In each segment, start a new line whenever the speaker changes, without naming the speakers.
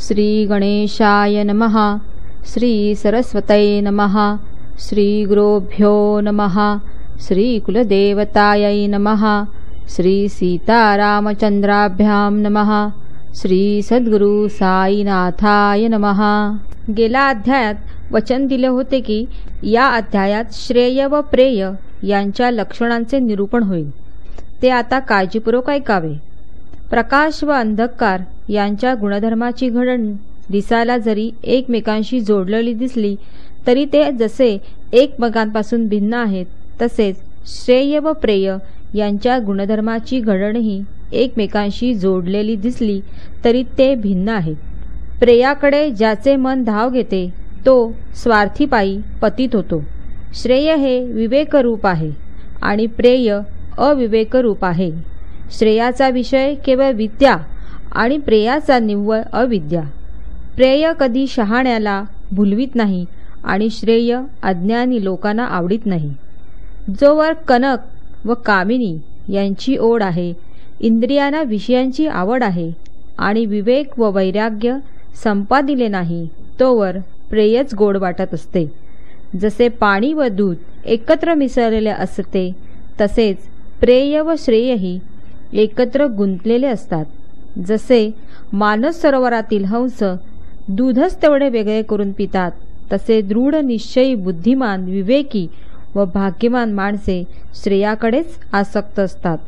श्री गणेशाय नमः. श्री सरस्वतये नमः. श्री गुरुभ्यो नमः. श्री कुलदेवतायै नमः. श्री सीतारामचंद्राभ्यां नमः. श्री सद्गुरु साईनाथाय नमः. गेल्या अध्यायात वचन दिले होते की या अध्यायात श्रेय व प्रेय यांच्या लक्षणांचे निरूपण होईल. ते आता काळजीपूर्वक ऐकावे. प्रकाश व अंधकार यांच्या गुणधर्माची घडण दिसायला जरी एकमेकांशी जोडलेली दिसली तरी ते जसे एकमेकांपासून भिन्न आहेत, तसेच श्रेय व प्रेय यांच्या गुणधर्माची घडणही एकमेकांशी जोडलेली दिसली तरी ते भिन्न आहेत. प्रेयाकडे ज्याचे मन धाव घेते तो स्वार्थीपायी पतित होतो. श्रेय हे विवेकरूप आहे आणि प्रेय अविवेकरूप आहे. श्रेयाचा विषय केवळ विद्या आणि प्रेयाचा निव्वळ अविद्या. प्रेय कधी शहाण्याला भुलवीत नाही आणि श्रेय अज्ञानी लोकांना आवडीत नाही. जोवर कनक व कामिनी यांची ओढ आहे, इंद्रियांना विषयांची आवड आहे आणि विवेक व वैराग्य संपादिले नाही, तोवर प्रेयच गोड वाटत असते. जसे पाणी व दूध एकत्र मिसळलेले असते, तसेच प्रेय व श्रेयही एकत्र गुंतलेले असतात. जसे मानस सरोवरातील हंस दूधच तेवढे वेगळे करून पितात, तसे दृढ निश्चयी बुद्धिमान विवेकी व भाग्यवान माणसे श्रेयाकडेच आसक्त असतात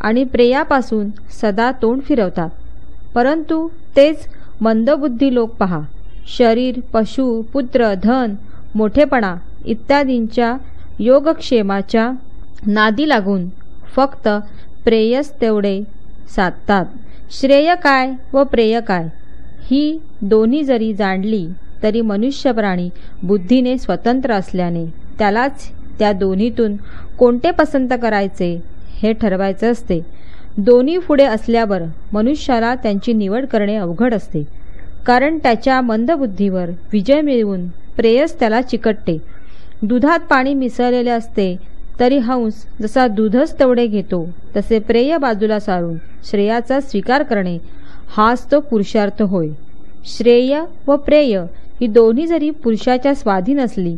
आणि प्रेयापासून सदा तोंड फिरवतात. परंतु तेच मंदबुद्धी लोक पहा, शरीर, पशु, पुत्र, धन, मोठेपणा इत्यादींच्या योगक्षेमाच्या नादी लागून फक्त प्रेयस तेवढे साधतात. श्रेय काय व प्रेय काय ही दोन्ही जरी जाणली तरी मनुष्य प्राणी बुद्धीने स्वतंत्र असल्याने त्यालाच त्या दोन्हीतून कोणते पसंत करायचे हे ठरवायचे असते. दोन्ही पुढे असल्यावर मनुष्याला त्यांची निवड करणे अवघड असते, कारण त्याच्या मंदबुद्धीवर विजय मिळवून प्रेयस त्याला चिकटते. दुधात पाणी मिसळलेले असते तरी हंस जसा दूधच तेवढे घेतो, तसे प्रेय बाजूला सारून श्रेयाचा स्वीकार करणे हाच तो पुरुषार्थ होय. श्रेय व प्रेय ही दोन्ही जरी पुरुषाच्या स्वाधीन असली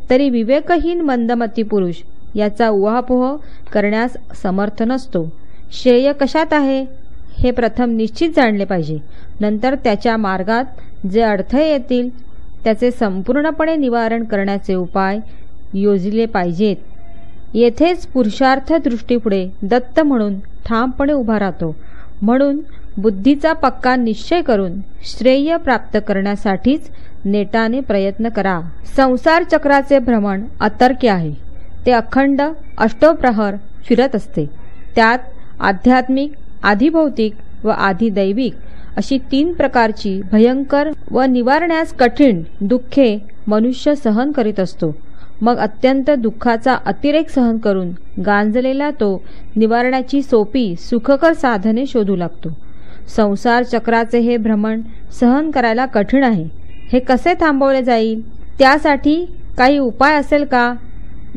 तरी विवेकहीन मंदमती पुरुष याचा उहापोह करण्यास समर्थ नसतो. श्रेय कशात आहे हे प्रथम निश्चित जाणले पाहिजे. नंतर त्याच्या मार्गात जे अडथळे येतील त्याचे संपूर्णपणे निवारण करण्याचे उपाय योजले पाहिजेत. येथेच पुरुषार्थ दृष्टीपुढे दत्त म्हणून ठामपणे उभा राहतो. म्हणून बुद्धीचा पक्का निश्चय करून श्रेय प्राप्त करण्यासाठीच नेटाने प्रयत्न करा. संसार चक्राचे भ्रमण अतर्क्य आहे. ते अखंड अष्टप्रहर फिरत असते. त्यात आध्यात्मिक, आधिभौतिक व आधिदैविक अशी 3 प्रकारची भयंकर व निवारण्यास कठीण दुःखे मनुष्य सहन करीत असतो. मग अत्यंत दुःखाचा अतिरेक सहन करून गांजलेला तो निवारण्याची सोपी सुखकर साधने शोधू लागतो. संसार चक्राचे हे भ्रमण सहन करायला कठीण आहे. हे कसे थांबवले जाईल, त्यासाठी काही उपाय असेल का,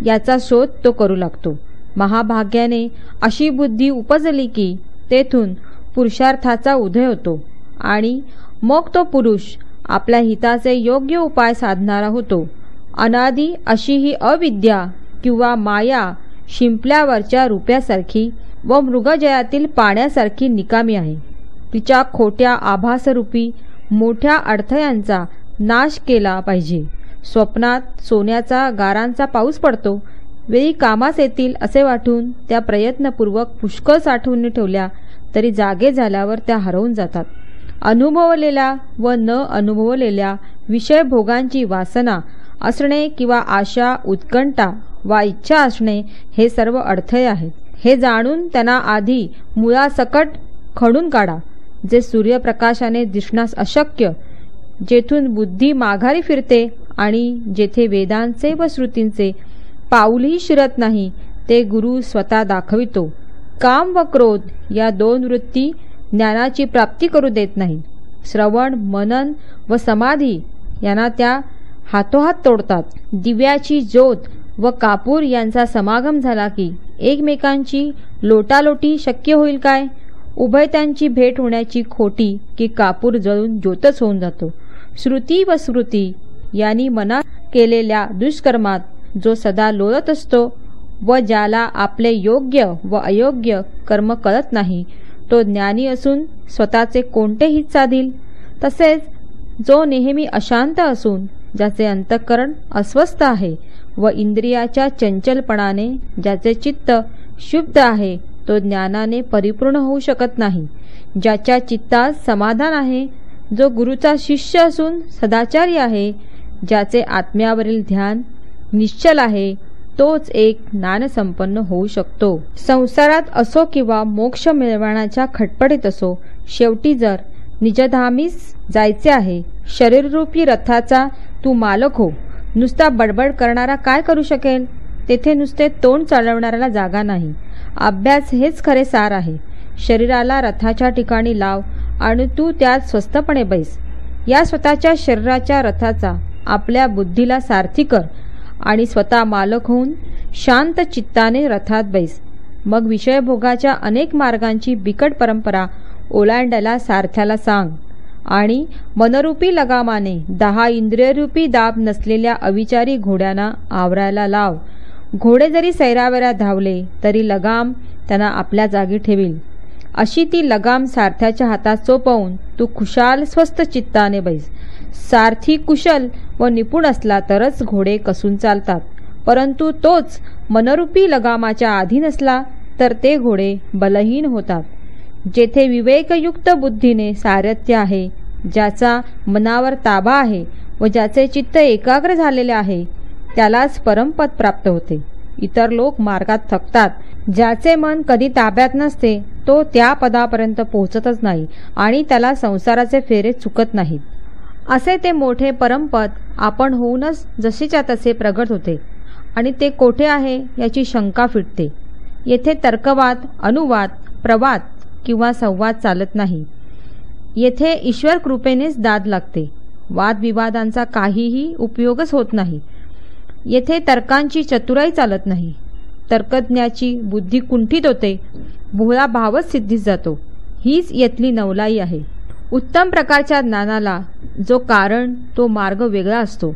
याचा शोध तो करू लागतो. महाभाग्याने अशी बुद्धी उपजली की तेथून पुरुषार्थाचा उदय होतो आणि मग तो पुरुष आपल्या हिताचे योग्य उपाय साधणारा होतो. अनादी अशी ही अविद्या किंवा माया शिंपल्यावरच्या रुपयासारखी व मृगजयातील पाण्यासारखी निकामी आहे. तिच्या खोट्या आभासरूपी मोठ्या अडथळ्यांचा नाश केला पाहिजे. स्वप्नात सोन्याचा गारांचा पाऊस पडतो. वेळी कामास येतील असे वाटून त्या प्रयत्नपूर्वक पुष्कळ साठवून ठेवल्या तरी जागे झाल्यावर त्या हरवून जातात. अनुभवलेल्या व न अनुभवलेल्या विषय भोगांची वासना असणे किंवा आशा, उत्कंठा वा इच्छा असणे हे सर्व अडथळे आहेत. हे जाणून त्यांना आधी मुळासकट खणून काढा. जे सूर्यप्रकाशाने दिसण्यास अशक्य, जेथून बुद्धी माघारी फिरते आणि जेथे वेदांचे व श्रुतींचे पाऊलही शिरत नाही, ते गुरु स्वतः दाखवितो. काम व क्रोध या 2 वृत्ती ज्ञानाची प्राप्ती करू देत नाहीत. श्रवण, मनन व समाधी यांना त्या हातोहात तोडतात. दिव्याची ज्योत व कापूर यांचा समागम झाला की एकमेकांची लोटालोटी शक्य होईल काय? उभयतांची भेट होण्याची खोटी की कापूर जळून ज्योतच होऊन जातो. श्रुती व स्मृती यांनी मना केलेल्या दुष्कर्मात जो सदा लोळत असतो व ज्याला आपले योग्य व अयोग्य कर्म कळत नाही, तो ज्ञानी असून स्वतःचे कोणते हित साधील? तसेच जो नेहमी अशांत असून ज्याचे अंतःकरण अस्वस्थ आहे व इंद्रियाच्या चंचलपणाने ज्याचे चित्त शुद्ध आहे, तो ज्ञानाने परिपूर्ण होऊ शकत नाही. ज्याच्या चित्तात समाधान आहे, जो गुरुचा शिष्य असून सदाचारी आहे, ज्याचे आत्म्यावरील ध्यान निश्चल आहे, तोच एक ज्ञानसंपन्न होऊ शकतो. संसारात असो किंवा मोक्ष मिळवण्याच्या खटपटीत असो, शेवटी जर निजधामीस जायचे आहे, शरीररूपी रथाचा तू मालक हो. नुसता बडबड करणारा काय करू शकेल? तेथे नुसते तोंड चालवणाऱ्याला जागा नाही. अभ्यास हेच खरे सार आहे. शरीराला रथाच्या ठिकाणी लाव आणि तू त्यात स्वस्थपणे बैस. या स्वतःच्या शरीराच्या रथाचा आपल्या बुद्धीला सारथी कर आणि स्वतः मालक होऊन शांत चित्ताने रथात बैस. मग विषयभोगाच्या अनेक मार्गांची बिकट परंपरा ओलांडायला सारथ्याला सांग आणि मनरूपी लगामाने 10 इंद्रियरूपी दाब नसलेल्या अविचारी घोड्यांना आवरायला लाव. घोडे जरी सैरावऱ्या धावले तरी लगाम त्यांना आपल्या जागी ठेवील. अशी ती लगाम सारथ्याच्या हातात सोपवून तू खुशाल स्वस्थ चित्ताने बैस. सारथी कुशल व निपुण असला तरच घोडे कसून चालतात, परंतु तोच मनरूपी लगामाच्या अधीन असला तर ते घोडे बलहीन होतात. जेथे विवेकयुक्त बुद्धीने सारथ्य आहे, ज्याचा मनावर ताबा आहे व ज्याचे चित्त एकाग्र झालेले आहे, त्यालाच परमपद प्राप्त होते. इतर लोक मार्गात थकतात. ज्याचे मन कधी ताब्यात नसते तो त्या पदापर्यंत पोहोचतच नाही आणि त्याला संसाराचे फेरे चुकत नाहीत. असे ते मोठे परमपद आपण होऊनच जसेच्या तसे प्रगट होते आणि ते कोठे आहे याची शंका फिटते. येथे तर्कवाद, अनुवाद, प्रवाद किंवा संवाद चालत नाही. येथे ईश्वर कृपेनेच दाद लागते. वादविवादांचा काहीही उपयोगच होत नाही. येथे तर्कांची चतुराई चालत नाही. तर्कज्ञाची बुद्धी कुंठित होते, भोळा भावच सिद्धीस जातो. हीच येथली नवलाई आहे. उत्तम प्रकारच्या ज्ञानाला जो कारण तो मार्ग वेगळा असतो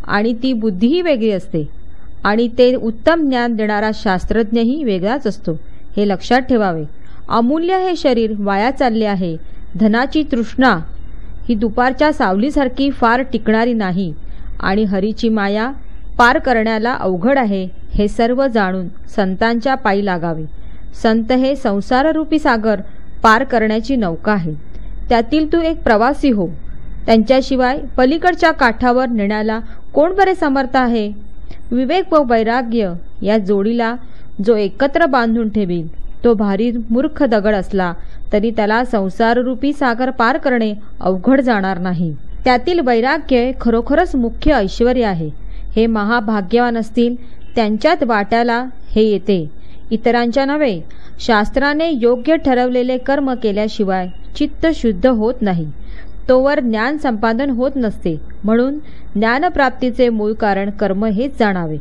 आणि ती बुद्धीही वेगळी असते आणि ते उत्तम ज्ञान देणारा शास्त्रज्ञही वेगळाच असतो, हे लक्षात ठेवावे. अमूल्य हे शरीर वाया चालले आहे. धनाची तृष्णा ही दुपारच्या सावलीसारखी फार टिकणारी नाही आणि हरीची माया पार करण्याला अवघड आहे, हे सर्व जाणून संतांच्या पायी लागावे. संत हे संसाररूपी सागर पार करण्याची नौका आहे. त्यातील तू एक प्रवासी हो. त्यांच्याशिवाय पलीकडच्या काठावर नेण्याला कोण बरे समर्थ आहे? विवेक व वैराग्य या जोडीला जो एकत्र बांधून ठेवील, तो भारी मूर्ख दगड असला तरी त्याला संसाररूपी सागर पार करणे अवघड जाणार नाही. त्यातील वैराग्य खरोखरच मुख्य ऐश्वर्य आहे. हे महाभाग्यवान असतील त्यांच्यात वाट्याला हे येते, इतरांच्या नव्हे. शास्त्राने योग्य ठरवलेले कर्म केल्याशिवाय चित्त शुद्ध होत नाही, तोवर ज्ञान संपादन होत नसते. म्हणून ज्ञानप्राप्तीचे मूळ कारण कर्म हेच जाणावे.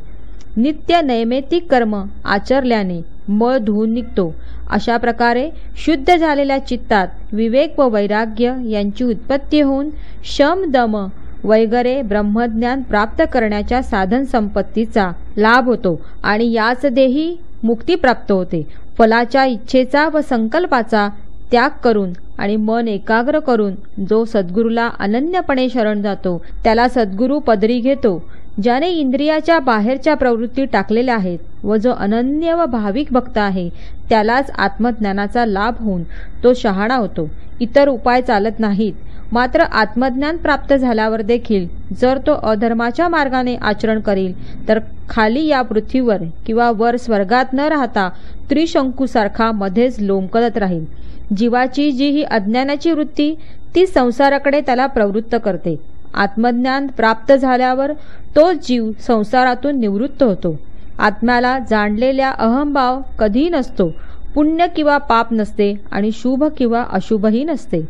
नित्य नैमित्तिक कर्म आचरल्याने मळ धुवून निघतो. अशा प्रकारे शुद्ध झालेल्या चित्तात विवेक व वैराग्य यांची उत्पत्ती होऊन शम दम वगैरे ब्रह्मज्ञान प्राप्त करण्याच्या साधन संपत्तीचा लाभ होतो आणि याच देही मुक्ती प्राप्त होते. फलाच्या इच्छेचा व संकल्पाचा त्याग करून आणि मन एकाग्र करून जो सद्गुरूला अनन्यपणे शरण जातो त्याला सद्गुरू पदरी घेतो. ज्याने इंद्रियाच्या बाहेरच्या प्रवृत्ती टाकलेल्या आहेत व जो अनन्य व भाविक भक्त आहे त्यालाच आत्मज्ञानाचा लाभ होऊन तो शहाणा होतो. इतर उपाय चालत नाहीत. मात्र आत्मज्ञान प्राप्त झाल्यावर देखील जर तो अधर्माच्या मार्गाने आचरण करील तर खाली या पृथ्वीवर किंवा वर स्वर्गात न राहता त्रिशंकूसारखा मध्येच लोंबकळत राहील. जीवाची जी ही अज्ञानाची वृत्ती ती संसाराकडे त्याला प्रवृत्त करते. आत्मज्ञान प्राप्त झाल्यावर तो जीव संसारातून निवृत्त होतो. आत्म्याला जाणलेल्या अहंभाव कधीही नसतो. पुण्य किंवा पाप नसते आणि शुभ किंवा अशुभही नसते.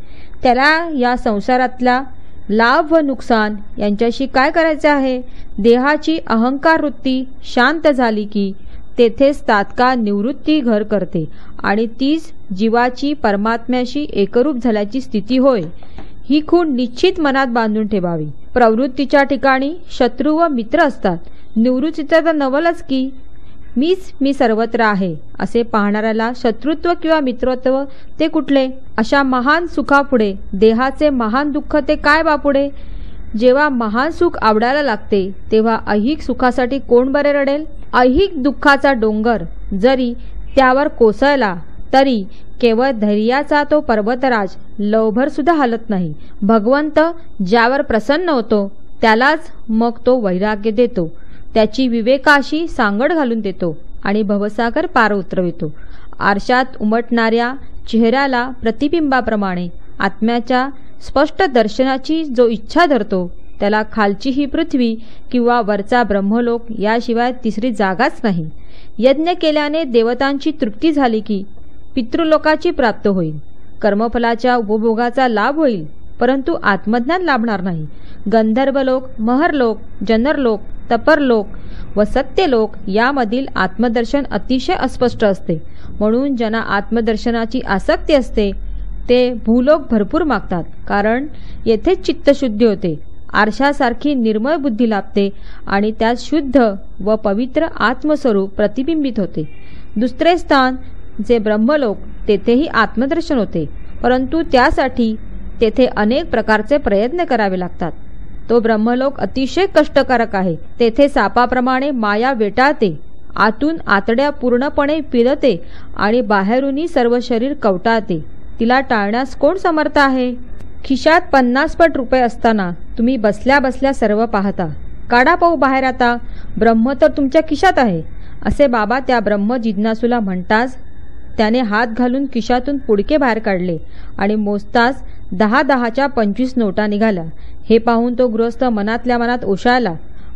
त्याला या संसारातला लाभ व नुकसान यांच्याशी काय करायचे आहे? देहाची अहंकार वृत्ती शांत झाली की तेथेच तात्काळ निवृत्ती घर करते आणि तीच जीवाची परमात्म्याशी एकरूप झाल्याची स्थिती होय. ही खूण निश्चित मनात बांधून ठेवावी. प्रवृत्तीच्या ठिकाणी शत्रू व मित्र असतात. निवृत्तीचं तर नवलच की मी सर्वत्र आहे असे पाहणाऱ्याला शत्रुत्व किंवा मित्रत्व ते कुठले? अशा महान सुखापुढे देहाचे महान दुःख ते काय बापुढे? जेव्हा महान सुख आवडायला लागते तेव्हा ऐहिक सुखासाठी कोण बरे रडेल? ऐहिक दुःखाचा डोंगर जरी त्यावर कोसळला तरी केवळ धैर्याचा तो पर्वतराज लवभर सुद्धा हलत नाही. भगवंत ज्यावर प्रसन्न होतो त्यालाच मग तो वैराग्य देतो, त्याची विवेकाशी सांगड घालून देतो आणि भवसागर पार उतरवितो. आरशात उमटणाऱ्या चेहऱ्याला प्रतिबिंबाप्रमाणे आत्म्याच्या स्पष्ट दर्शनाची जो इच्छा धरतो त्याला खालची ही पृथ्वी किंवा वरचा ब्रह्मलोक याशिवाय तिसरी जागाच नाही. यज्ञ केल्याने देवतांची तृप्ती झाली की पितृलोकाची प्राप्त होईल. कर्मफलाच्या उपभोगाचा लाभ होईल, परंतु आत्मज्ञान लाभणार नाही. गंधर्वलोक, महरलोक, जनरलोक, तपरलोक व सत्यलोक यामधील आत्मदर्शन अतिशय अस्पष्ट असते. म्हणून ज्यांना आत्मदर्शनाची आसक्ती असते ते भूलोक भरपूर मागतात, कारण येथेच चित्तशुद्धी होते. आरशासारखी निर्मळ बुद्धी लाभते आणि त्यात शुद्ध व पवित्र आत्मस्वरूप प्रतिबिंबित होते. दुसरे स्थान जे ब्रह्मलोक तेथेही आत्मदर्शन होते, परंतु त्यासाठी तेथे अनेक प्रकारचे प्रयत्न करावे लागतात. तो ब्रह्मलोक अतिशय कष्टकारक आहे. तेथे सापाप्रमाणे माया वेटाळते, आतून आतड्या पूर्णपणे पिळते आणि बाहेरूनही सर्व शरीर कवटाळते. तिला टाळण्यास कोण समर्थ आहे? खिशात 50 पट रुपये असताना तुम्ही बसल्या बसल्या सर्व पाहता. काढा पाहू बाहेर आता, ब्रह्म तर तुमच्या खिशात आहे असे बाबा त्या ब्रह्म जिज्ञासूला म्हणताच त्याने हात घालून खिशातून पुडके बाहेर काढले आणि मोजताच 10-10च्या 25 नोटा निघाल्या. हे पाहून तो गृहस्थ मनातल्या मनात ओशाळला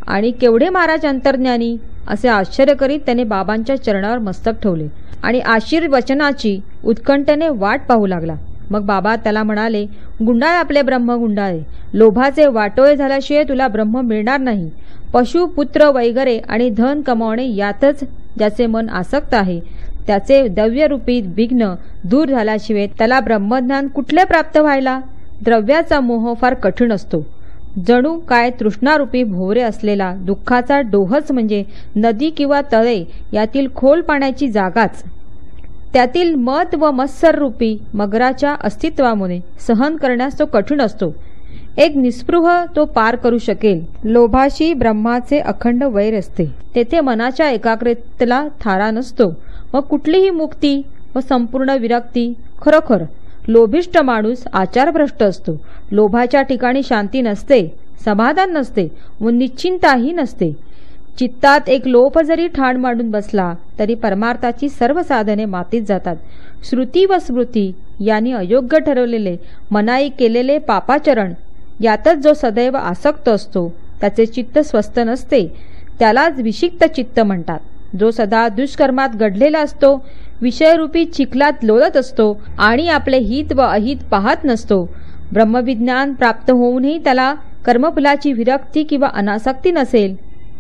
आणि केवढे महाराज अंतर्ज्ञानी असे आश्चर्य करीत त्याने बाबांच्या चरणावर मस्तक ठेवले आणि आशीर्वचनाची उत्कंठेने वाट पाहू लागला. मग बाबा त्याला म्हणाले, गुंडाळे आपले ब्रह्म गुंडाळे, लोभाचे वाटोळे झाल्याशिवाय तुला ब्रह्म मिळणार नाही. पशु, पुत्र वगैरे आणि धन कमावणे यातच ज्याचे मन आसक्त आहे त्याचे द्रव्यरूपी विघ्न दूर झाल्याशिवाय त्याला ब्रह्मज्ञान कुठले प्राप्त व्हायला? द्रव्याचा मोह फार कठीण असतो. जणू काय तृष्णारूपी भोवरे असलेला दुःखाचा डोहच म्हणजे नदी किंवा तळे यातील खोल पाण्याची जागाच. त्यातील मद व मत्सर रूपी मगराच्या अस्तित्वामुळे सहन करण्यास तो कठीण असतो. एक निस्पृह तो पार करू शकेल. लोभाशी ब्रह्माचे अखंड वैर असते. तेथे मनाच्या एकाग्रतेला थारा नसतो. मग कुठलीही मुक्ती व संपूर्ण विरक्ती? खरोखर लोभिष्ट माणूस आचारभ्रष्ट असतो. लोभाच्या ठिकाणी शांती नसते, समाधान नसते व निश्चिंताही नसते. चित्तात एक लोभ जरी ठाण मांडून बसला तरी परमार्थाची सर्व साधने मातीत जातात. श्रुती व स्मृती यांनी अयोग्य ठरवलेले मनाई केलेले पापाचरण यातच जो सदैव आसक्त असतो त्याचे चित्त स्वस्थ नसते. त्यालाच विषिक्त चित्त म्हणतात. जो सदा दुष्कर्मात घडलेला असतो, विषयरूपी चिखलात लोळत असतो आणि आपले हित व अहित पाहत नसतो. ब्रह्मविज्ञान प्राप्त होऊनही त्याला कर्मफलाची विरक्ती किंवा अनासक्ती नसेल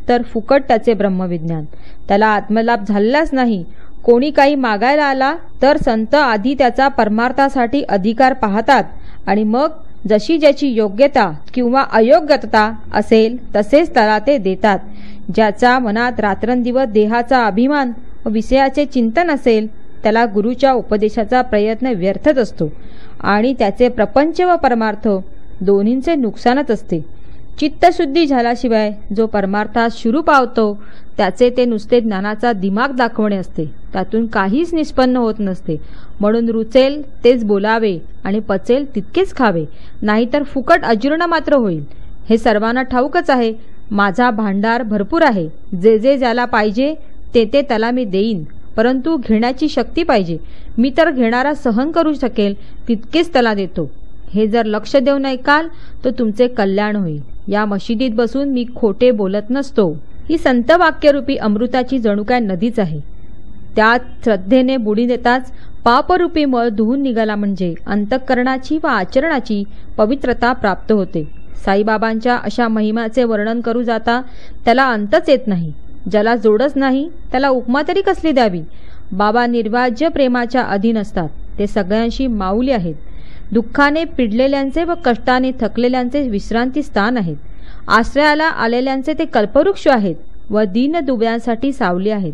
तर फुकट त्याचे ब्रह्मविज्ञान. त्याला आत्मलाभ झालेलाच नाही. कोणी काही मागायला आला तर संत आधी त्याचा परमार्थासाठी अधिकार पाहतात आणि मग जशी ज्याची योग्यता किंवा अयोग्यता असेल तसेच त्याला ते देतात. ज्याच्या मनात रात्रंदिवस देहाचा अभिमान व विषयाचे चिंतन असेल त्याला गुरुच्या उपदेशाचा प्रयत्न व्यर्थच असतो आणि त्याचे प्रपंच व परमार्थ दोन्हींचे नुकसानच असते. चित्तशुद्धी झाल्याशिवाय जो परमार्थात शिरू पावतो त्याचे ते नुसते ज्ञानाचा दिमाग दाखवणे असते. त्यातून काहीच निष्पन्न होत नसते. म्हणून रुचेल तेच बोलावे आणि पचेल तितकेच खावे, नाहीतर फुकट अजीर्ण मात्र होईल. हे सर्वांना ठाऊकच आहे. माझा भांडार भरपूर आहे. जे जे ज्याला पाहिजे ते ते त्याला मी देईन, परंतु घेण्याची शक्ती पाहिजे. मी तर घेणारा सहन करू शकेल तितकेच त्याला देतो. हे जर लक्ष देऊन ऐकाल तर तुमचे कल्याण होईल. या मशिदीत बसून मी खोटे बोलत नसतो. ही संत वाक्यरूपी अमृताची जणू काय नदीच आहे. त्यात श्रद्धेने बुडी देताच पापरूपी मळ धुवून निघाला म्हणजे अंतःकरणाची व आचरणाची पवित्रता प्राप्त होते. साईबाबांच्या अशा महिमाचे वर्णन करू जाता त्याला अंतच येत नाही. ज्याला जोडच नाही त्याला उपमा तरी कसली द्यावी. बाबा निर्वाज्य प्रेमाच्या अधीन असतात. ते सगळ्यांशी माऊली आहेत. दुःखाने पिडलेल्यांचे व कष्टाने थकलेल्यांचे विश्रांती स्थान आहेत. आश्रयाला आलेल्यांचे ते कल्पवृक्ष आहेत व दीनदुबळ्यांसाठी सावली आहेत.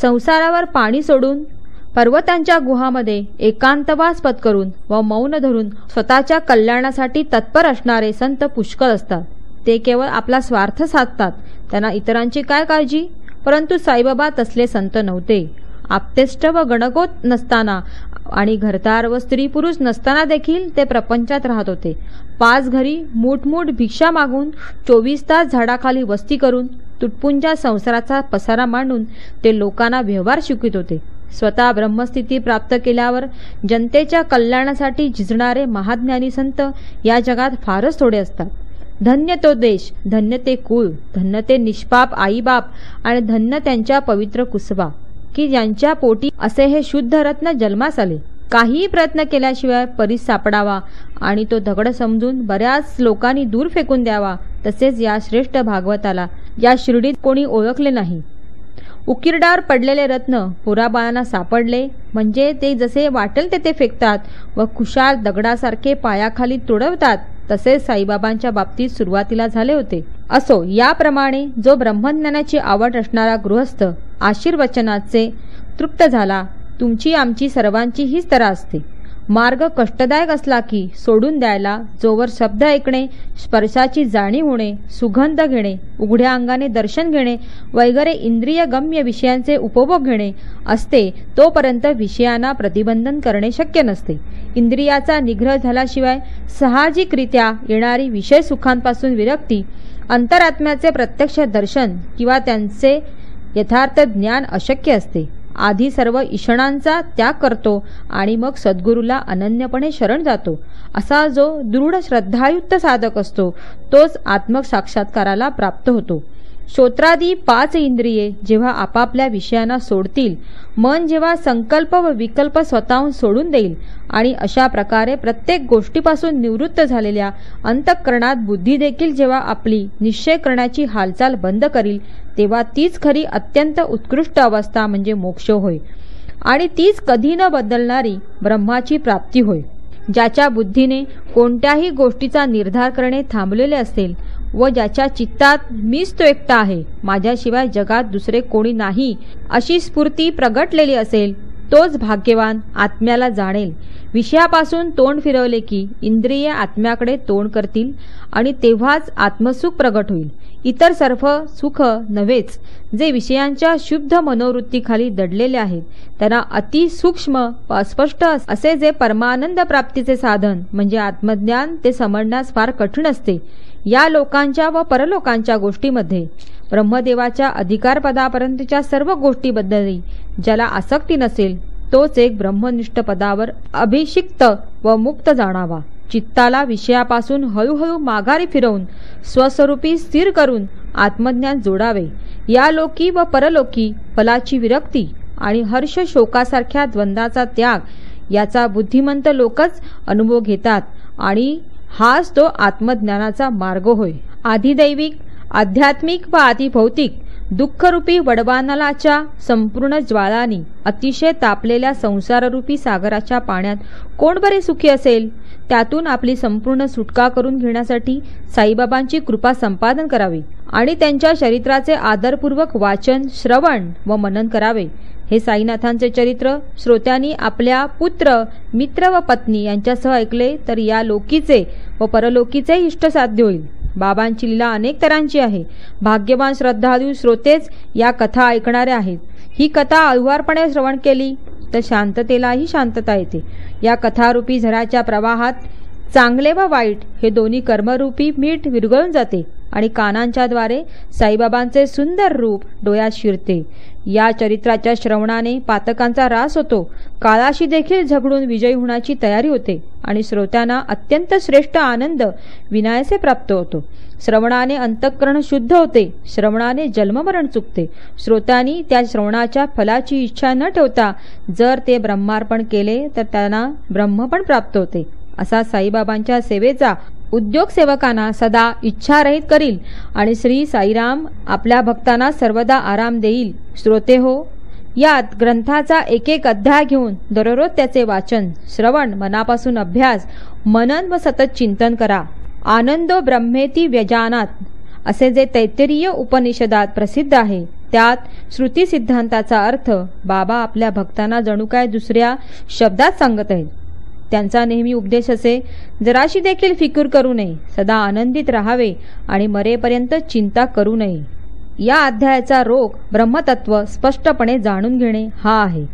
संसारावर पाणी सोडून पर्वतांच्या गुहामध्ये एकांतवास पत्करून व मौन धरून स्वतःच्या कल्याणासाठी तत्पर असणारे संत पुष्कळ असतात. ते केवळ आपला स्वार्थ साधतात. त्यांना इतरांची काय काळजी. परंतु साईबाबा तसले संत नव्हते. आप्तेष्ट व गणगोत नसताना आणि घरदार व स्त्री पुरुष नसताना देखील ते प्रपंचात राहत होते. 5 घरी मूठमूठ भिक्षा मागून 24 तास झाडाखाली वस्ती करून तुटपुंजा संसाराचा पसारा मांडून ते लोकांना व्यवहार शिकवित होते. स्वतः ब्रह्मस्थिती प्राप्त केल्यावर जनतेच्या कल्याणासाठी झिजणारे महाज्ञानी संत या जगात फारच थोडे असतात. धन्य तो देश, धन्य ते कुळ, धन्य ते निष्पाप आईबाप आणि धन्य त्यांच्या पवित्र कुसबा की ज्यांच्या पोटी असे हे शुद्ध रत्न जन्मास आले. काहीही प्रयत्न केल्याशिवाय परीस सापडावा आणि तो दगड समजून बऱ्याच लोकांनी दूर फेकून द्यावा. तसेच या श्रेष्ठ भागवताला या शिर्डीत कोणी ओळखले नाही. उकिरड्यावर पडलेले रत्न पुराबाळांना सापडले म्हणजे ते जसे वाटेल तेथे फेकतात व खुशाल दगडासारखे पायाखाली तुडवतात. तसेच साईबाबांच्या बाबतीत सुरुवातीला झाले होते. असो, याप्रमाणे जो ब्रह्मज्ञानाची आवड असणारा गृहस्थ आशीर्वचनाचे तृप्त झाला. तुमची आमची सर्वांची हीच तऱ्हा असते. मार्ग कष्टदायक असला की सोडून द्यायला जोवर शब्द ऐकणे, स्पर्शाची जाणीव होणे, सुगंध घेणे, उघड्या अंगाने दर्शन घेणे वगैरे इंद्रियगम्य विषयांचे उपभोग घेणे असते तोपर्यंत विषयांना प्रतिबंधन करणे शक्य नसते. इंद्रियाचा निग्रह झाल्याशिवाय साहजिकरित्या येणारी विषय सुखांपासून विरक्ती, अंतरात्म्याचे प्रत्यक्ष दर्शन किंवा त्यांचे यथार्थ ज्ञान अशक्य असते. आधी सर्व इषणांचा त्याग करतो आणि मग सद्गुरूला अनन्यपणे शरण जातो. असा जो दृढ श्रद्धायुक्त साधक असतो तोच आत्मसाक्षात्काराला प्राप्त होतो. श्रोत्रादी 5 इंद्रिये जेव्हा आपापल्या विषयांना सोडतील, मन जेव्हा संकल्प व विकल्प स्वतःहून सोडून देईल आणि अशा प्रकारे प्रत्येक गोष्टीपासून निवृत्त झालेल्या अंतःकरणात बुद्धी देखील जेव्हा आपली निश्चय करण्याची हालचाल बंद करील, तेव्हा तीच खरी अत्यंत उत्कृष्ट अवस्था म्हणजे मोक्ष होय आणि तीच कधी न बदलणारी ब्रह्माची प्राप्ती होय. ज्याच्या बुद्धीने कोणत्याही गोष्टीचा निर्धार करणे थांबलेले असेल व ज्याच्या चित्तात मीच तो एकटा आहे, माझ्याशिवाय जगात दुसरे कोणी नाही अशी स्फूर्ती प्रगटलेली असेल, तोच भाग्यवान आत्म्याला जाणेल. विषयापासून तोंड फिरवले की इंद्रिये आत्म्याकडे तोंड करतील आणि तेव्हाच आत्मसुख प्रगट होईल. इतर सर्व सुख नव्हेच. जे विषयांच्या शुद्ध मनोवृत्तीखाली दडलेले आहेत त्यांना अतिसूक्ष्म व अस्पष्ट असे जे परमानंद प्राप्तीचे साधन म्हणजे आत्मज्ञान ते समजण्यास फार कठीण असते. या लोकांच्या व परलोकांच्या गोष्टीमध्ये ब्रह्मदेवाच्या अधिकारपदापर्यंतच्या सर्व गोष्टीबद्दलही ज्याला आसक्ती नसेल तोच एक ब्रह्मनिष्ठ पदावर अभिषिक्त व मुक्त जाणावा. चित्ताला विषयापासून हळूहळू माघारी फिरवून स्वस्वरूपी स्थिर करून आत्मज्ञान जोडावे. या लोकी व परलोकी फलाची विरक्ती आणि हर्ष शोकासारख्या द्वंद्वाचा त्याग याचा बुद्धिमंत लोकच अनुभव घेतात आणि हाच तो आत्मज्ञानाचा मार्ग होय. आधिदैविक, आध्यात्मिक व आधिभौतिक दुःखरूपी वडवानलाच्या संपूर्ण ज्वाळांनी अतिशय तापलेल्या संसाररूपी सागराच्या पाण्यात कोण बरे सुखी असेल. त्यातून आपली संपूर्ण सुटका करून घेण्यासाठी साईबाबांची कृपा संपादन करावी आणि त्यांच्या चरित्राचे आदरपूर्वक वाचन, श्रवण व मनन करावे. हे साईनाथांचे चरित्र श्रोत्यांनी आपल्या पुत्र, मित्र व पत्नी यांच्यासह ऐकले तर या लोकीचे व परलोकीचे इष्ट साध्य होईल. बाबांची लीला अनेक तऱ्हांची आहे. भाग्यवान श्रद्धाळू श्रोतेच या कथा ऐकणारे आहेत. ही कथा हळुवारपणे श्रवण केली तर शांततेलाही शांतता येते. या कथारूपी झऱ्याच्या प्रवाहात चांगले व वाईट हे दोन्ही कर्मरूपी मीठ विरघळून जाते आणि कानांच्या द्वारे साईबाबांचे सुंदर रूप डोळ्यात शिरते. या चरित्राच्या श्रवणाने पातकांचा ऱ्हास होतो. काळाशी देखील झगडून विजयी होण्याची तयारी होते आणि श्रोत्यांना अत्यंत श्रेष्ठ आनंद विनायसे प्राप्त होतो. श्रवणाने अंतःकरण शुद्ध होते. श्रवणाने जन्ममरण चुकते. श्रोत्यांनी त्या श्रवणाच्या फलाची इच्छा न ठेवता जर ते ब्रह्मार्पण केले तर त्यांना ब्रह्म पण प्राप्त होते. असा साईबाबांच्या सेवेचा उद्योग सेवकांना सदा इच्छारहित करील आणि श्री साईराम आपल्या भक्तांना सर्वदा आराम देईल. श्रोते हो, यात ग्रंथाचा एक एक अध्याय घेऊन दररोज त्याचे वाचन, श्रवण, मनापासून अभ्यास, मनन व सतत चिंतन करा. आनंदो ब्रह्मेती व्यजानात असे जे तैत्तिरीय उपनिषदात प्रसिद्ध आहे, त्यात श्रुती सिद्धांताचा अर्थ बाबा आपल्या भक्तांना जणू काय दुसऱ्या शब्दात सांगत आहेत. त्यांचा नेहमी उपदेश असे, जराशी देखील फिकीर करू नये, सदा आनंदित राहावे आणि मरेपर्यंत चिंता करू नये. या अध्यायाचा रोग ब्रह्मतत्व स्पष्टपणे जाणून घेणे हा आहे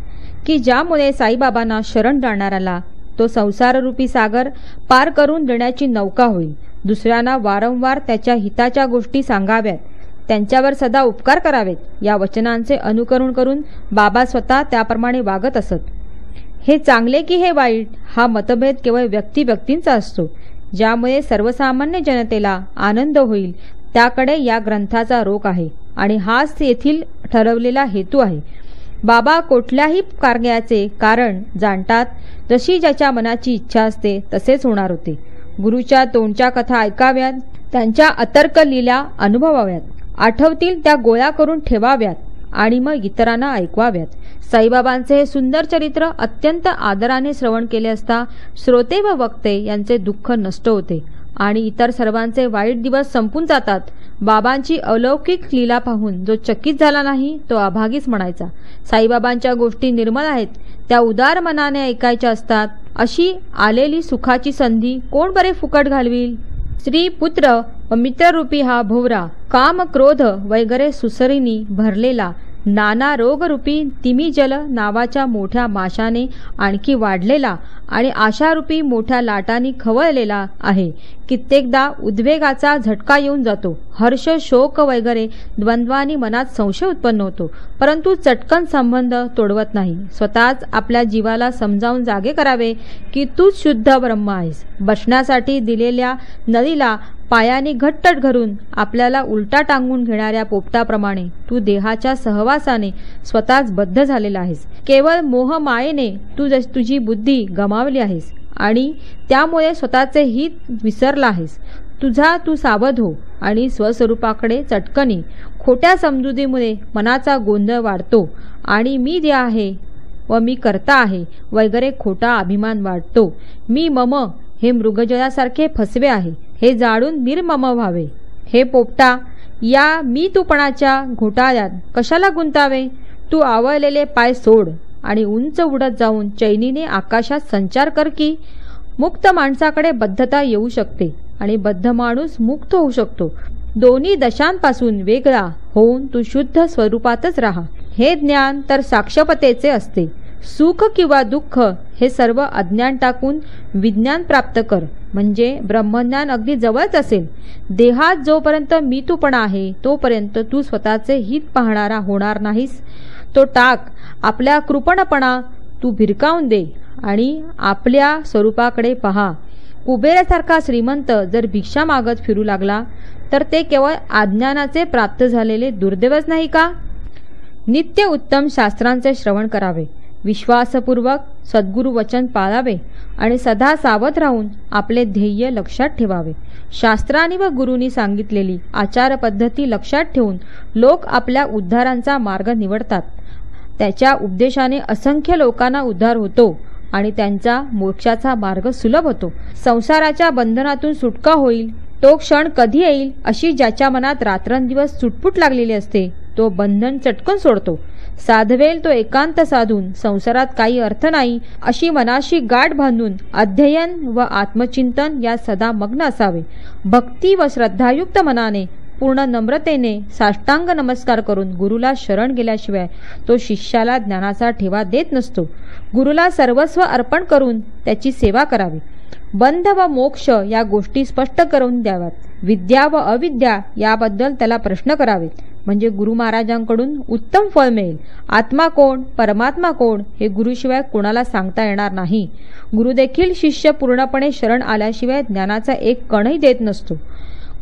की ज्यामुळे साईबाबांना शरण जाणाऱ्याला तो संसाररूपी सागर पार करून देण्याची नौका होईल. दुसऱ्यांना वारंवार त्याच्या हिताच्या गोष्टी सांगाव्यात, त्यांच्यावर सदा उपकार करावेत. या वचनांचे अनुकरण करून बाबा स्वतः त्याप्रमाणे वागत असत. हे चांगले की हे वाईट हा मतभेद केवळ व्यक्तिंचा असतो. ज्यामुळे सर्वसामान्य जनतेला आनंद होईल त्याकडे या ग्रंथाचा रोख आहे आणि हाच येथील ठरवलेला हेतू आहे. बाबा कुठल्याही कार्याचे कारण जाणतात. जशी ज्याच्या मनाची इच्छा असते तसेच होणार होते. गुरुच्या तोंडच्या कथा ऐकाव्यात, त्यांच्या अतर्क लीला अनुभवाव्यात, आठवतील त्या गोळा करून ठेवाव्यात आणि मग इतरांना ऐकवाव्यात. साईबाबांचे हे सुंदर चरित्र अत्यंत आदराने श्रवण केले असता श्रोते व वक्ते यांचे दुःख नष्ट होते आणि इतर सर्वांचे वाईट दिवस संपून जातात. बाबांची अलौकिक लीला पाहून जो चकित झाला नाही तो अभागीच म्हणायचा. साईबाबांच्या गोष्टी निर्मळ आहेत, त्या उदार मनाने ऐकायच्या असतात. अशी आलेली सुखाची संधी कोण बरे फुकट घालवील. स्त्री, पुत्र व मित्ररूपी हा भोवरा, काम, क्रोध वगैरे सुसरीनी भरलेला नाना रोगरूपी तिमी जल नावाच्या मोठ्या माशाने आणखी वाढलेला आणि आशारूपी मोठ्या लाटांनी खवळलेला आहे. कित्येकदा उद्वेगाचा झटका येऊन जातो. हर्ष, शोक वगैरे द्वंद्वानी मनात संशय उत्पन्न होतो, परंतु चटकन संबंध तोडवत नाही. स्वतःच आपल्या जीवाला समजावून जागे करावे की तूच शुद्ध ब्रह्म आहेस. बसण्यासाठी दिलेल्या नळीला पायाने घट्ट धरून आपल्याला उलटा टांगून घेणाऱ्या पोपटाप्रमाणे तू देहाच्या सहवासाने स्वतःच बद्ध झालेला आहेस. केवळ मोहमायेने तू तुझी बुद्धी गमावली आहेस आणि त्यामुळे स्वतःचे हित विसरला आहेस. तुझा तू सावध हो आणि स्वस्वरूपाकडे चटकनी. खोट्या समजुतीमुळे मनाचा गोंधळ वाढतो आणि मी जे आहे व मी करता आहे वगैरे खोटा अभिमान वाटतो. मी मम हे मृगजळासारखे फसवे आहे हे जाणून निर्मम व्हावे. हे पोपटा, या मी तूपणाच्या घोटाळ्यात कशाला गुंतावे. तू आवळलेले पाय सोड आणि उंच उडत जाऊन चैनीने आकाशात संचार कर की मुक्त माणसाकडे बद्धता येऊ शकते आणि बद्ध माणूस मुक्त होऊ शकतो. दोन्ही दशांपासून वेगळा होऊन तू शुद्ध स्वरूपातच राहा. हे ज्ञान तर साक्षपतेचे असते. सुख किंवा दुःख हे सर्व अज्ञान टाकून विज्ञान प्राप्त कर, म्हणजे ब्रह्मज्ञान अगदी जवळच असेल. देहात जोपर्यंत मी तूपणा आहे तोपर्यंत तू स्वतःचे हित पाहणारा होणार नाहीस. तो टाक. आपल्या कृपणपणा तू भिरकावून दे आणि आपल्या स्वरूपाकडे पहा. कुबेरासारखा श्रीमंत जर भिक्षा मागत फिरू लागला तर ते केवळ अज्ञानाचे प्राप्त झालेले दुर्दैवच नाही का. नित्य उत्तम शास्त्रांचे श्रवण करावे, विश्वासपूर्वक सद्गुरु वचन पाळावे आणि सदा सावध राहून आपले ध्येय लक्षात ठेवावे. शास्त्रांनी व गुरूंनी सांगितलेली आचार पद्धती लक्षात ठेवून लोक आपल्या उद्धारांचा मार्ग निवडतात. त्याच्या उपदेशाने असंख्य लोकांना उद्धार होतो आणि त्यांचा मोक्षाचा मार्ग सुलभ होतो. संसाराच्या बंधनातून सुटका होईल तो क्षण कधी येईल अशी ज्याच्या मनात रात्रंदिवस सुटपुट लागलेली असते तो बंधन चटकन सोडतो. साधवेल तो एकांत साधून संसारात काही अर्थ नाही अशी मनाशी गाठ बांधून अध्ययन व आत्मचिंतन या सदा मग्न असावे. भक्ती व श्रद्धायुक्त मनाने पूर्ण नम्रतेने साष्टांग नमस्कार करून गुरुला शरण गेल्याशिवाय तो शिष्याला ज्ञानाचा ठेवा देत नसतो. गुरुला सर्वस्व अर्पण करून त्याची सेवा करावी. बंध व मोक्ष या गोष्टी स्पष्ट करून द्याव्यात. विद्या व अविद्या याबद्दल त्याला प्रश्न करावेत, म्हणजे गुरु महाराजांकडून उत्तम फळ मिळेल. आत्मा कोण, परमात्मा कोण हे गुरुशिवाय कोणाला सांगता येणार नाही. गुरु देखील शिष्य पूर्णपणे शरण आल्याशिवाय ज्ञानाचा एक कणही देत नसतो.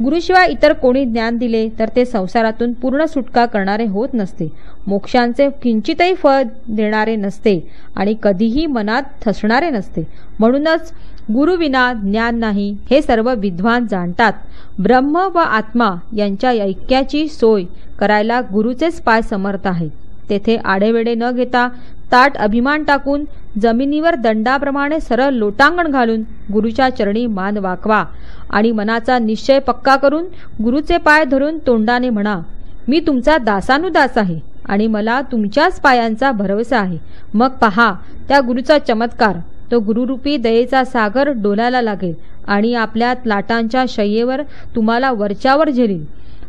गुरुशिवाय इतर कोणी ज्ञान दिले तर ते संसारातून पूर्ण सुटका करणारे होत नसते, मोक्षांचे किंचितही फळ देणारे नसते आणि कधीही मनात ठसणारे नसते. म्हणूनच गुरुविना ज्ञान नाही हे सर्व विद्वान जाणतात. ब्रह्म व आत्मा यांच्या ऐक्याची सोय करायला गुरुचेच पाय समर्थ आहेत. तेथे आडेवेडे न घेता ताट अभिमान टाकून जमिनीवर दंडाप्रमाणे सरळ लोटांगण घालून गुरुच्या चरणी मान वाकवा आणि मनाचा निश्चय पक्का करून गुरुचे पाय धरून तोंडाने म्हणा, मी तुमचा दासानुदास आहे आणि मला तुमच्याच पायांचा भरवसा आहे. मग पहा त्या गुरुचा चमत्कार. तो गुरुरूपी दयेचा सागर डोलायला लागेल आणि आपल्या लाटांच्या शय्येवर तुम्हाला वरच्यावर झेलील.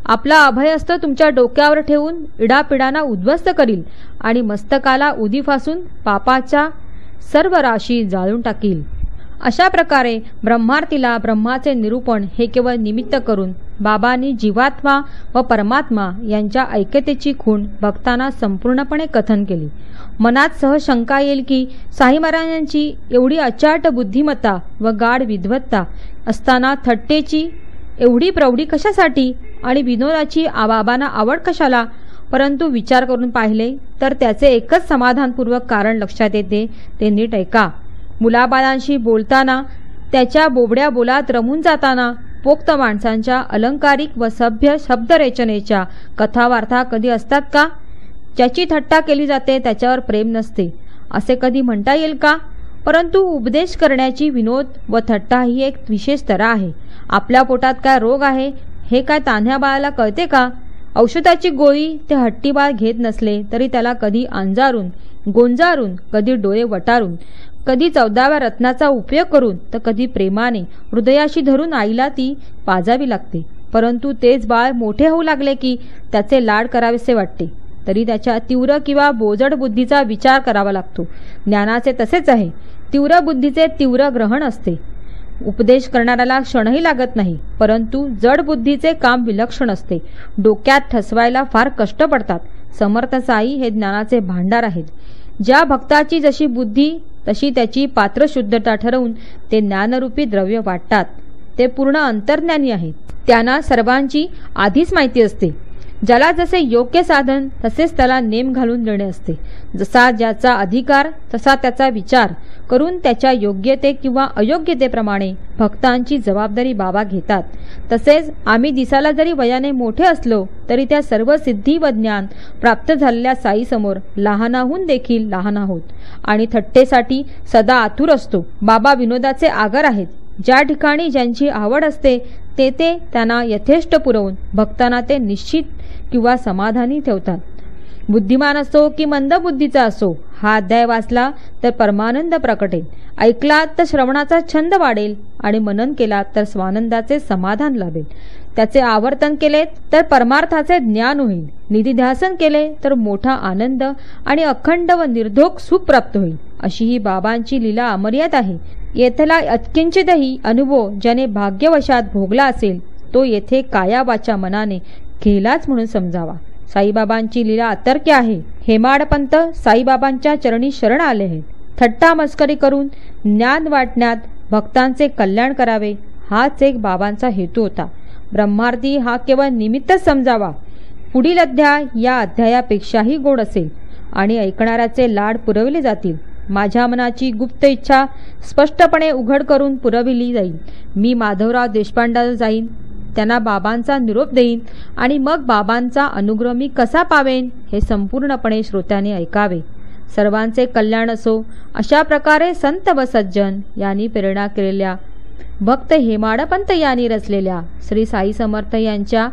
आपला अभयहस्त तुमच्या डोक्यावर ठेवून इडापिडांना उद्ध्वस्त करील आणि मस्तकाला उदीपासून पापाच्या सर्व राशी जाळून टाकील. अशा प्रकारे ब्रह्मार्थीला ब्रह्माचे निरूपण हे केवळ निमित्त करून बाबांनी जीवात्मा व परमात्मा यांच्या ऐक्यतेची खूण भक्तांना संपूर्णपणे कथन केली. मनात सहज शंका येईल की साई महाराजांची एवढी अचाट बुद्धिमत्ता व गाढ विद्वत्ता असताना थट्टेची एवढी प्रौढी कशासाठी आणि विनोदाची बाबांना आवड कशाला? परंतु विचार करून पाहिले तर त्याचे एकच समाधानपूर्वक कारण लक्षात येते, ते नीट ऐका. मुलाबाळांशी बोलताना, त्याच्या बोबड्या बोलात रमून जाताना, पोक्त माणसांच्या अलंकारिक व सभ्य शब्दरचनेच्या कथावार्ता कधी असतात का? ज्याची थट्टा केली जाते त्याच्यावर प्रेम नसते असे कधी म्हणता येईल का? परंतु उपदेश करण्याची विनोद व थट्टा ही एक विशेष तऱ्हा आहे. आपल्या पोटात काय रोग आहे हे काय तान्ह्या बाळाला कळते का? औषधाची गोळी ते हट्टी बाळ घेत नसले तरी त्याला कधी अंजारून गोंजारून, कधी डोळे वटारून, कधी 14व्या रत्नाचा उपयोग करून तर कधी प्रेमाने हृदयाशी धरून आईला ती पाजावी लागते. परंतु तेच बाळ मोठे होऊ लागले की त्याचे लाड करावेसे वाटते, तरी त्याच्या तीव्र किंवा बोजड बुद्धीचा विचार करावा लागतो. ज्ञानाचे तसेच आहे. तीव्र बुद्धीचे तीव्र ग्रहण असते. उपदेश करणाऱ्याला क्षणही लागत नाही, परंतु जड बुद्धीचे काम विलक्षण असते. डोक्यात ठसवायला फार कष्ट पडतात. समर्थ साई हे ज्ञानाचे भांडार आहेत. ज्या भक्ताची जशी बुद्धी तशी त्याची पात्रशुद्धता ठरवून ते ज्ञानरूपी द्रव्य वाटतात. ते पूर्ण अंतर्ज्ञानी आहेत. त्यांना सर्वांची आधीच माहिती असते. ज्याला जसे योग्य साधन तसेच त्याला नेम घालून देणे असते. जसा ज्याचा अधिकार तसा त्याचा विचार करून त्याच्या योग्यते किंवा अयोग्यतेप्रमाणे भक्तांची जबाबदारी बाबा घेतात. तसेच आम्ही दिसाला जरी वयाने मोठे असलो तरी त्या सर्व सिद्धी व ज्ञान प्राप्त झालेल्या साईसमोर लहानाहून देखील लहान आहोत आणि थट्टेसाठी सदा आतुर असतो. बाबा विनोदाचे आगर आहेत. ज्या ठिकाणी ज्यांची आवड असते तेथे त्यांना यथेष्ट पुरवून भक्तांना ते निश्चित किंवा समाधानी ठेवतात. बुद्धिमान असो की मंदबुद्धीचा असो, हा अध्याय वाचला तर परमानंद प्रकटेल, ऐकलात तर श्रवणाचा छंद वाढेल आणि मनन केलात तर स्वानंदाचे समाधान लाभेल. त्याचे आवर्तन केले तर परमार्थाचे ज्ञान होईल. निधिध्यासन केले तर मोठा आनंद आणि अखंड व निर्धोक सुख प्राप्त होईल. अशी ही बाबांची लीला अमर्याद आहे. येथला अत्किंचितही अनुभव ज्याने भाग्यवशात भोगला असेल तो येथे काया वाचा मनाने केलाच म्हणून समजावा. साईबाबांची लीला अतर्क्य आहे. हेमाडपंत साईबाबांच्या चरणी शरण आले आहेत. थट्टा मस्करी करून ज्ञान वाटण्यात भक्तांचे कल्याण करावे हाच एक बाबांचा हेतू होता. ब्रह्मार्थी हा केवळ निमित्तच समजावा. पुढील अध्याय या अध्यायापेक्षाही गोड असेल आणि ऐकणाऱ्याचे लाड पुरवले जातील. माझ्या मनाची गुप्त इच्छा स्पष्टपणे उघड करून पुरविली जाईल. मी माधवराव देशपांडे जाईन, त्यांना बाबांचा निरोप देईन आणि मग बाबांचा अनुग्रह मी कसा पावेन हे संपूर्णपणे श्रोत्याने ऐकावे. सर्वांचे कल्याण असो अशा प्रकारे संत व सज्जन यांनी प्रेरणा केलेल्या भक्त हेमाडपंत यांनी रचलेल्या श्री साई समर्थ यांच्या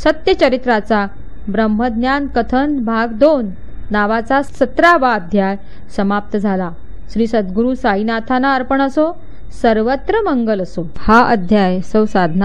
सत्यचरित्राचा ब्रह्मज्ञान कथन भाग 2 नावाचा 17वा अध्याय समाप्त झाला. श्री सद्गुरू साईनाथांना अर्पण असो. सर्वत्र मंगल असो. हा अध्याय सौ साधना